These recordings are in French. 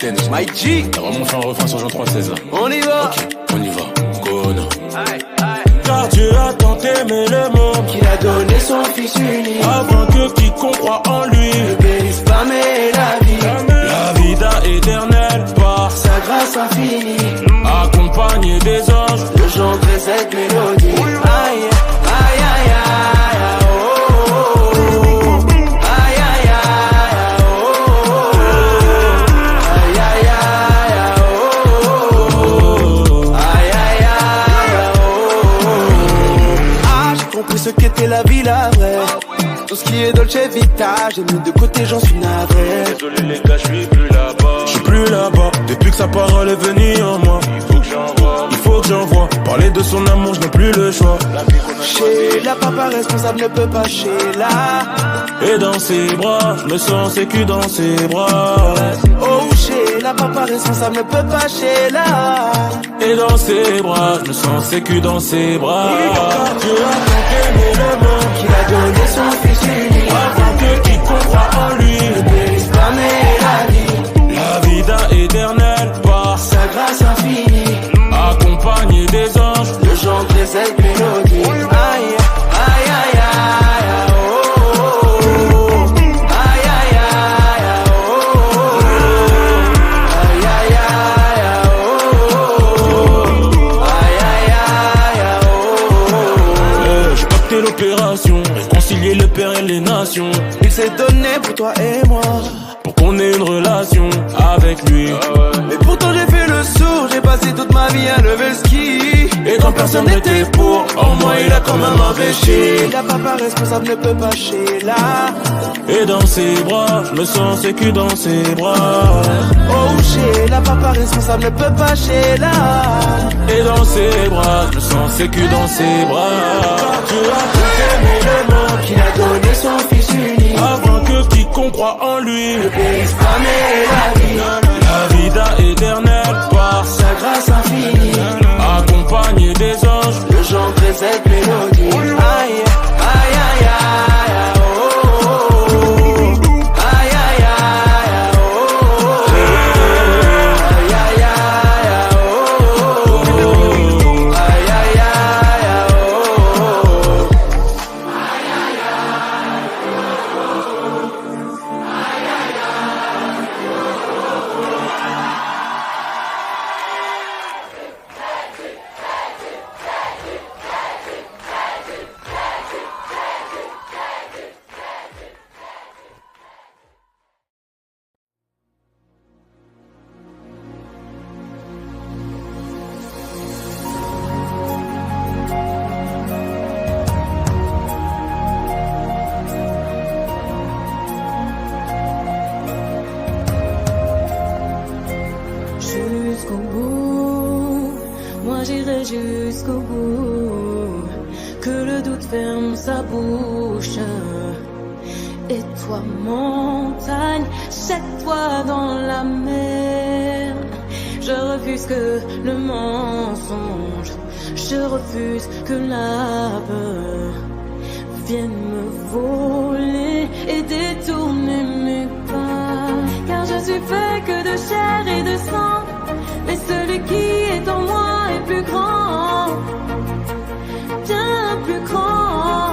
capitaine. My G. T'as vraiment fait un refrain sur Jean 316 là. On y va. Ok, on y va. Connard. Car Dieu a tant aimé le monde Qu'il a donné son fils unique afin que quiconque croit en lui ne périsse pas mais la vie. La vida éternelle par Sa grâce infinie accompagné des anges. je chanterai cette mélodie. Aïe, aïe, aïe, aïe, oh, oh, oh. Aïe, aïe, aïe, oh, oh, oh. Aïe, aïe, aïe, oh, oh, oh. Aïe, aïe, aïe, oh, oh, oh. Ah, j'ai compris ce qu'était la vie, la vraie. Tout ce qui est Dolce Vita, j'ai mis de côté, j'en suis navré. Désolé les gars, je suis plus là-bas. Je suis plus là-bas, depuis que sa parole est venue en moi. Il faut que j'envoie, parler de son amour, je n'ai plus le choix. Chez la papa responsable ne peut pas chez la. Et dans ses bras, je me sens sécu dans ses bras. Oh, chez la papa responsable ne peut pas chez la. Et dans ses bras, je me sens sécu dans ses bras. Dieu a tant aimé le monde Qu'il a donné son fils unique afin que quiconque croit en lui ne périsse pas mais la vie. la vida éternelle par Sa grâce infinie accompagné des anges. je chanterai cette mélodie. Aïe, aïe, aïe, aïe, oh, oh, oh. Aïe, aïe, aïe, oh, oh, oh. Aïe, aïe, aïe, oh, oh, oh. Aïe, aïe, aïe, oh, oh, oh. J'ai pacté l'opération, réconcilier le père et les nations. Il s'est donné pour toi et moi Pour qu'on ait une relation avec lui. mais pourtant j'ai fait le sourd, j'ai passé toute ma vie à lever le ski. Et quand personne n'était pour, en moi il a quand même investi. La papa responsable ne peut pas chez la. Et dans ses bras, je me sens sécu dans ses bras. Oh, chez la papa responsable ne peut pas chez la. Et dans ses bras, je me sens sécu dans ses bras. Dieu a tant aimé le monde Qu'il a donné son fils unique afin que quiconque croit en lui ne périsse pas mais la vie. la vida éternelle par Sa grâce infinie accompagné des anges. je chanterai cette mélodie. Aïe, aïe, aïe, aïe, oh, oh, oh. Aïe, aïe, aïe, oh, oh, oh. Aïe, aïe, aïe, oh, oh, oh. Aïe, aïe, aïe, oh, oh, oh. Jusqu'au bout, moi j'irai jusqu'au bout. Que le doute ferme sa bouche. Et toi, montagne, jette-toi dans la mer. Je refuse que le mensonge, je refuse que la peur vienne me voler et détourner mes pas. Car je suis fait que de chair et de sang, mais celui qui est en moi est plus grand, bien plus grand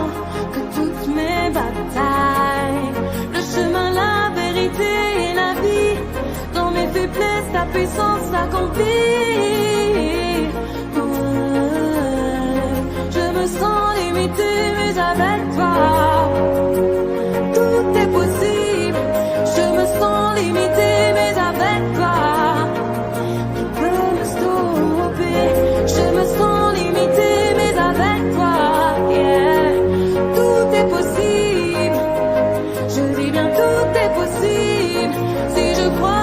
que toutes mes batailles. Le chemin, la vérité et la vie, dans mes faiblesses, ta puissance s'accomplit. Ouais, je me sens limité, mais avec toi, tout est possible. Je me sens limité, mais avec toi, qui peut me stopper? Je me sens limité, mais avec toi, yeah. Tout est possible. Je dis bien tout est possible si je crois.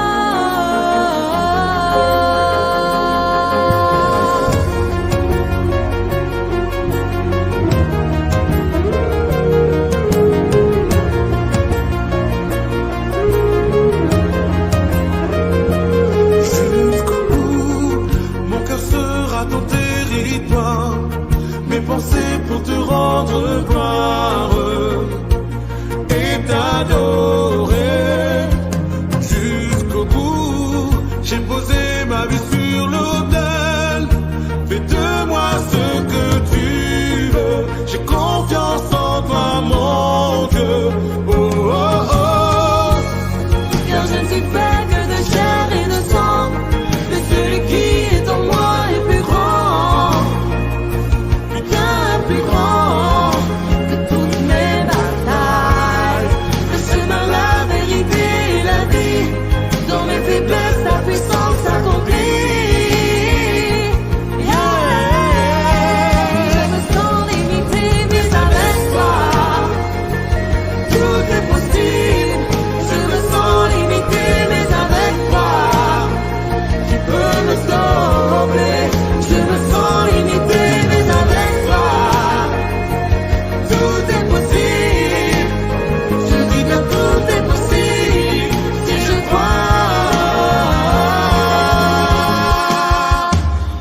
Jusqu'au bout, mon cœur sera ton territoire. Mes pensées pour te rendre gloire et t'adorer. Jusqu'au bout, J'ai posé ma vie sur l'autel. Fais de moi ce que tu veux. J'ai confiance en toi, mon Dieu. Oh, oh, oh. Car je ne suis fait que de chair et de sang. Mais celui qui est en moi est plus grand. Bien plus grand que toutes mes batailles. Le chemin, la vérité et la vie. Dans mes faiblesses, ta puissance s'accomplit. Je me sens limité, mais avec toi, tout est possible. Je me sens limité, mais avec toi, tu peux me sauver. Je me sens limité, mais avec toi, tout est possible. Je dis que tout est possible si je crois.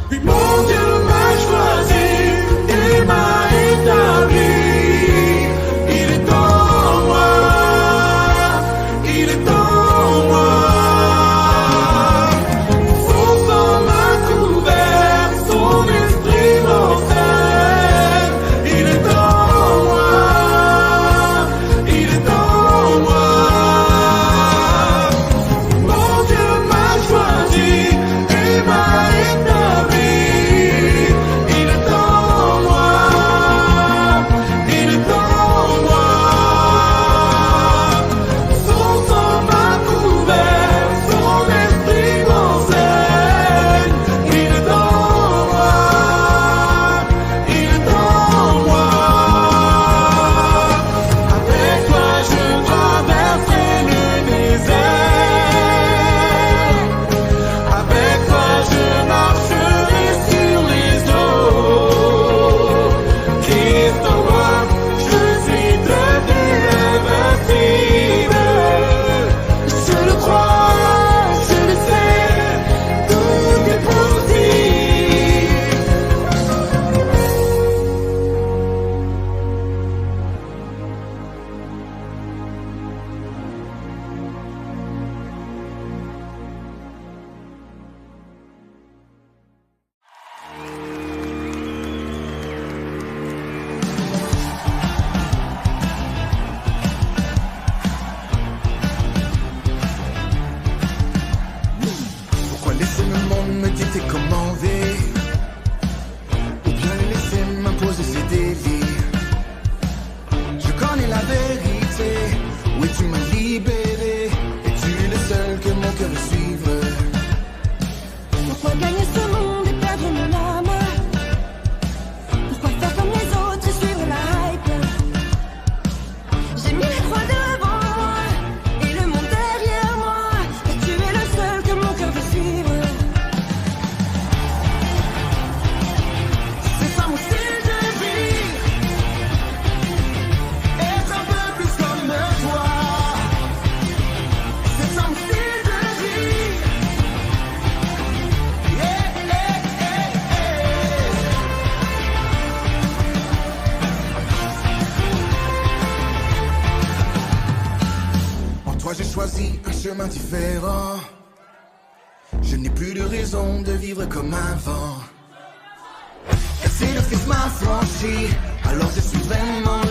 Puis mon Dieu m'a choisi et m'a établi. Il est en moi, il est en moi. Son sang m'a couvert, son esprit m'enseigne. Il est en moi, il est en moi. Mon Dieu m'a choisi et m'a établi. Il est en moi, il est en moi. Son sang m'a couvert, son esprit m'enseigne. Il est en moi, il est en moi. Avec toi je traverserai le désert. Avec toi je marcherai sur les eaux. Christ en moi, je suis devenu invincible. Je le crois, je le sais, tout est possible. Pourquoi laisser le monde me dicter comment vivre, ou bien le laisser m'imposer ses délires? Je connais la vérité, oui tu m'as libéré, et tu es le seul que mon cœur veut suivre. Pourquoi gagner ce monde et perdre mon âme? Pourquoi faire comme les autres et suivre la hype? J'ai mis les croix devant moi et le monde derrière moi, et tu es le seul que mon cœur veut suivre. C'est ça mon style de vie. Être un peu plus comme toi. C'est ça mon style de vie. Yeah, yeah, yeah, En toi j'ai choisi un chemin différent. Je n'ai plus de raison de vivre comme avant. Car si le Fils m'a franchi, alors je suis vraiment